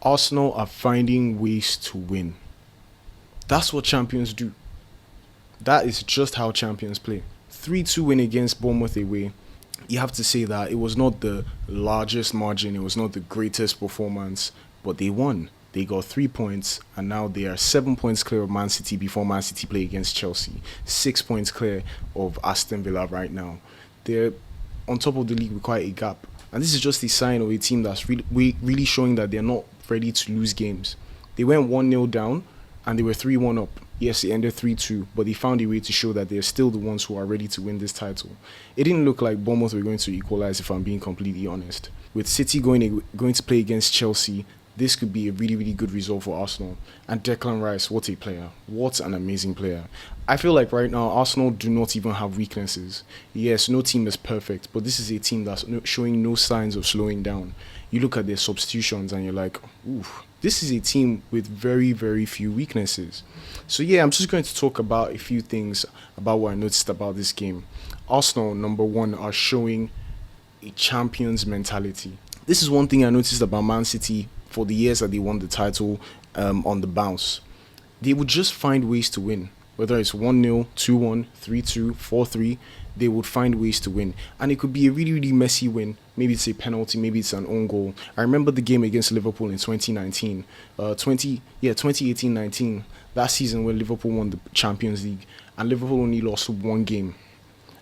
Arsenal are finding ways to win. That's what champions do. That is just how champions play. 3-2 win against Bournemouth away. You have to say that it was not the largest margin, it was not the greatest performance, but they won. They got 3 points, and now they are 7 points clear of Man City before Man City play against Chelsea. 6 points clear of Aston Villa right now. They're on top of the league with quite a gap. And this is just a sign of a team that's really showing that they're not ready to lose games. They went 1-0 down, and they were 3-1 up. Yes, it ended 3-2, but they found a way to show that they're still the ones who are ready to win this title. It didn't look like Bournemouth were going to equalize, if I'm being completely honest. With City going to play against Chelsea, this could be a really good result for Arsenal. And Declan Rice, what a player. What an amazing player. I feel like right now, Arsenal do not even have weaknesses. Yes, no team is perfect, but this is a team that's showing no signs of slowing down. You look at their substitutions and you're like, ooh, this is a team with very few weaknesses. So yeah, I'm just going to talk about a few things about what I noticed about this game. Arsenal, number one, are showing a champion's mentality. This is one thing I noticed about Man City for the years that they won the title on the bounce. They would just find ways to win. Whether it's 1-0, 2-1, 3-2, 4-3, they would find ways to win. And it could be a really messy win. Maybe it's a penalty, maybe it's an own goal. I remember the game against Liverpool in 2019. 2018-19, that season when Liverpool won the Champions League. And Liverpool only lost one game.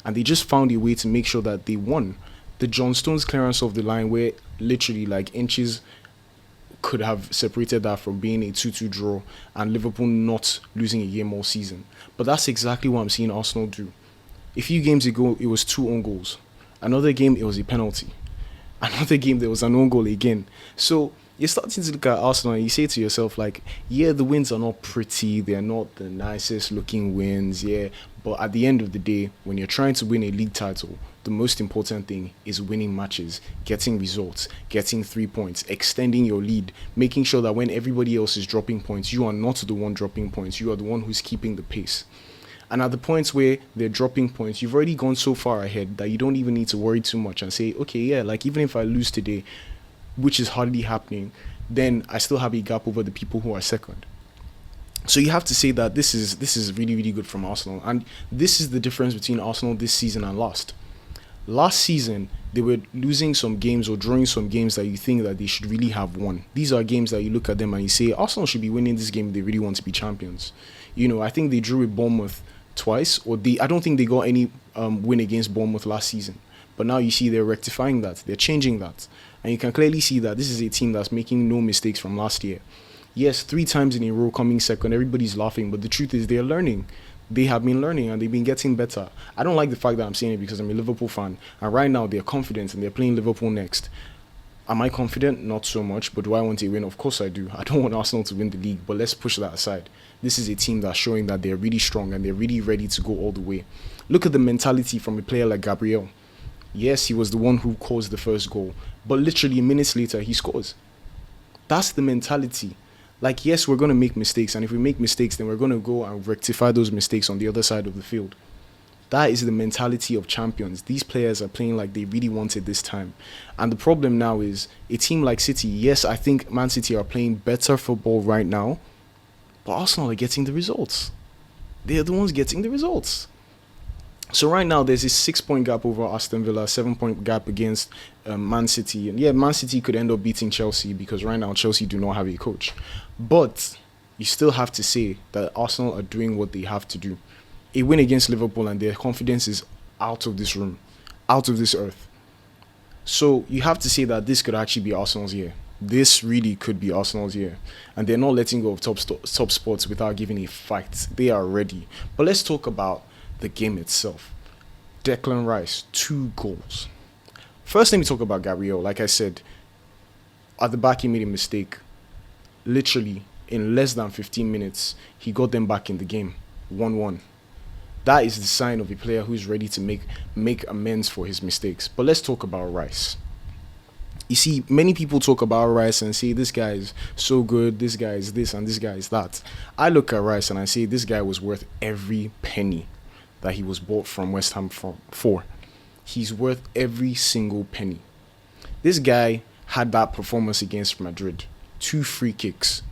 And they just found a way to make sure that they won. The John Stones clearance off the line where literally like inches could have separated that from being a 2-2 draw and Liverpool not losing a game all season. But that's exactly what I'm seeing Arsenal do. A few games ago, it was 2 own goals. Another game, it was a penalty. Another game, there was an own goal again. So you're starting to look at Arsenal and you say to yourself, like, yeah, the wins are not pretty. They're not the nicest looking wins, yeah. But at the end of the day, when you're trying to win a league title, the most important thing is winning matches, getting results, getting 3 points, extending your lead, making sure that when everybody else is dropping points, you are not the one dropping points. You are the one who's keeping the pace. And at the points where they're dropping points, you've already gone so far ahead that you don't even need to worry too much and say, okay, yeah, like even if I lose today, which is hardly happening, then I still have a gap over the people who are second. So you have to say that this is really good from Arsenal. And this is the difference between Arsenal this season and last. Last season, they were losing some games or drawing some games that you think that they should really have won. These are games that you look at them and you say, Arsenal should be winning this game if they really want to be champions. You know, I think they drew with Bournemouth twice, I don't think they got any win against Bournemouth last season. But now you see they're rectifying that. They're changing that. And you can clearly see that this is a team that's making no mistakes from last year. Yes, 3 times in a row coming second, everybody's laughing, but the truth is they're learning. They have been learning and they've been getting better. I don't like the fact that I'm saying it because I'm a Liverpool fan. And right now they're confident and they're playing Liverpool next. Am I confident? Not so much. But do I want a win? Of course I do. I don't want Arsenal to win the league, but let's push that aside. This is a team that's showing that they're really strong and they're really ready to go all the way. Look at the mentality from a player like Gabriel. Yes, he was the one who caused the first goal, but literally minutes later he scores. That's the mentality. Like, yes, we're going to make mistakes, and if we make mistakes, then we're going to go and rectify those mistakes on the other side of the field. That is the mentality of champions. These players are playing like they really want it this time. And the problem now is a team like City. Yes, I think Man City are playing better football right now, but Arsenal are getting the results. They're the ones getting the results. So right now, there's a 6-point gap over Aston Villa, 7-point gap against Man City. And yeah, Man City could end up beating Chelsea because right now Chelsea do not have a coach. But you still have to say that Arsenal are doing what they have to do. A win against Liverpool and their confidence is out of this room, out of this earth. So you have to say that this could actually be Arsenal's year. This really could be Arsenal's year. And they're not letting go of top spots without giving a fight. They are ready. But let's talk about the game itself. Declan Rice, 2 goals. First, let me talk about Gabriel. Like I said, at the back he made a mistake. Literally, in less than 15 minutes, he got them back in the game. 1-1. That is the sign of a player who's ready to make amends for his mistakes. But let's talk about Rice. You see, many people talk about Rice and say this guy is so good, this guy is this and this guy is that. I look at Rice and I say this guy was worth every penny that he was bought from West Ham for. He's worth every single penny. This guy had that performance against Madrid. 2 free kicks.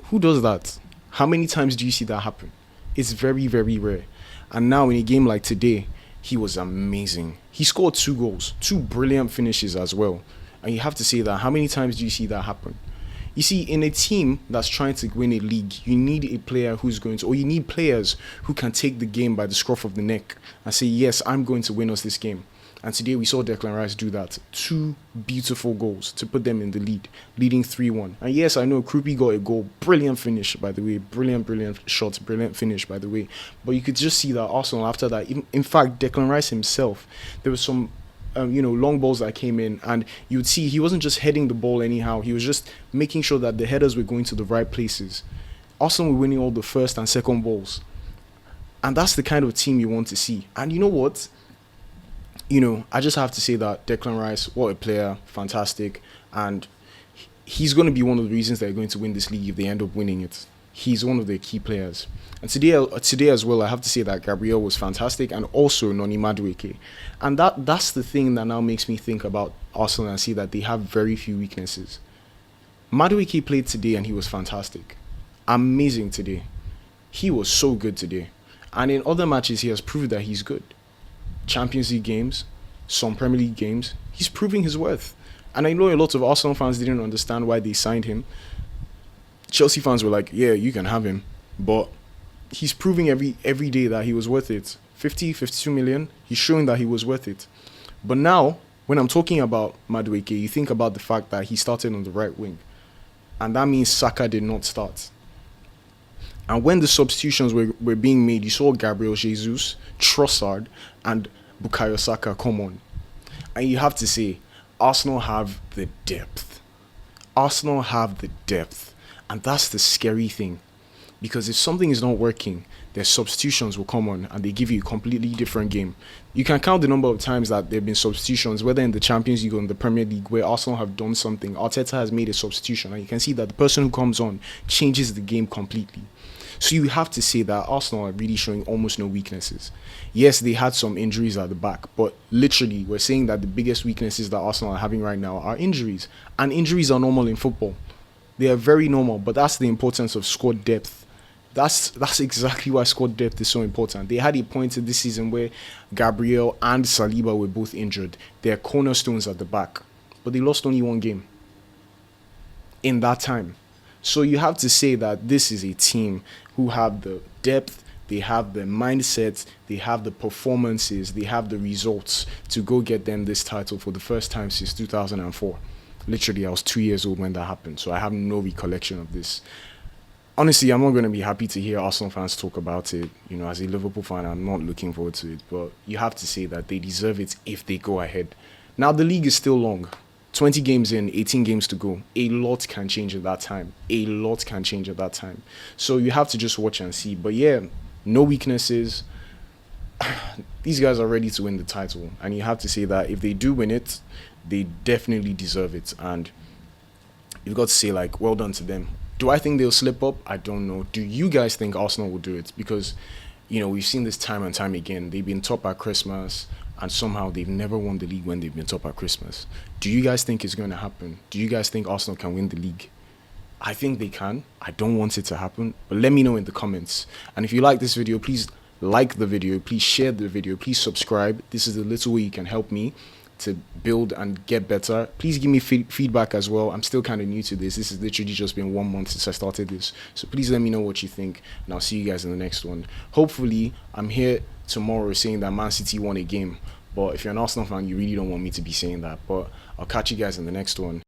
Who does that? How many times do you see that happen? It's very, very rare. And now in a game like today, he was amazing. He scored 2 goals, 2 brilliant finishes as well. And you have to say that, how many times do you see that happen? You see, in a team that's trying to win a league, you need a player who's going to, or you need players who can take the game by the scruff of the neck and say, yes, I'm going to win us this game. And today we saw Declan Rice do that. 2 beautiful goals to put them in the lead, leading 3-1. And yes, I know Krupi got a goal. Brilliant finish, by the way. Brilliant shot. Brilliant finish, by the way. But you could just see that Arsenal, after that, in fact, Declan Rice himself, there was some long balls that came in, and you would see he wasn't just heading the ball anyhow. He was just making sure that the headers were going to the right places. Arsenal were winning all the first and second balls. And that's the kind of team you want to see. And you know what? I just have to say that Declan Rice, what a player, fantastic. And he's going to be one of the reasons they're going to win this league if they end up winning it. He's one of the key players. And today as well, I have to say that Gabriel was fantastic, and also Noni Madueke. And that's the thing that now makes me think about Arsenal and see that they have very few weaknesses. Madueke played today and he was fantastic. Amazing today. He was so good today. And in other matches, he has proved that he's good. Champions League games, some Premier League games, he's proving his worth. And I know a lot of Arsenal fans didn't understand why they signed him. Chelsea fans were like, yeah, you can have him. But he's proving every day that he was worth it. 52 million, he's showing that he was worth it. But now, when I'm talking about Madueke, you think about the fact that he started on the right wing. And that means Saka did not start. And when the substitutions were being made, you saw Gabriel Jesus, Trossard, and Bukayo Saka come on. And you have to say, Arsenal have the depth. Arsenal have the depth. And that's the scary thing. Because if something is not working, their substitutions will come on and they give you a completely different game. You can count the number of times that there have been substitutions, whether in the Champions League or in the Premier League, where Arsenal have done something. Arteta has made a substitution, and you can see that the person who comes on changes the game completely. So you have to say that Arsenal are really showing almost no weaknesses. Yes, they had some injuries at the back, but literally we're saying that the biggest weaknesses that Arsenal are having right now are injuries. And injuries are normal in football. They are very normal, but that's the importance of squad depth. That's exactly why squad depth is so important. They had a point in this season where Gabriel and Saliba were both injured. They're cornerstones at the back, but they lost only 1 game in that time. So you have to say that this is a team who have the depth, they have the mindset, they have the performances, they have the results to go get them this title for the first time since 2004. Literally, I was 2 years old when that happened, so I have no recollection of this. Honestly, I'm not going to be happy to hear Arsenal fans talk about it. As a Liverpool fan, I'm not looking forward to it. But you have to say that they deserve it if they go ahead. Now, the league is still long. 20 games in, 18 games to go. A lot can change at that time. So you have to just watch and see. But yeah, no weaknesses. These guys are ready to win the title. And you have to say that if they do win it, they definitely deserve it. And you've got to say, well done to them. Do I think they'll slip up? I don't know. Do you guys think Arsenal will do it? Because, we've seen this time and time again. They've been top at Christmas, and somehow they've never won the league when they've been top at Christmas. Do you guys think it's going to happen? Do you guys think Arsenal can win the league? I think they can. I don't want it to happen. But let me know in the comments. And if you like this video, please like the video. Please share the video. Please subscribe. This is the little way you can help me to build and get better. Please give me feedback as well. I'm still kind of new to this. This has literally just been 1 month since I started this. So please let me know what you think, and I'll see you guys in the next one. Hopefully, I'm here tomorrow saying that Man City won a game. But if you're an Arsenal fan, you really don't want me to be saying that. But I'll catch you guys in the next one.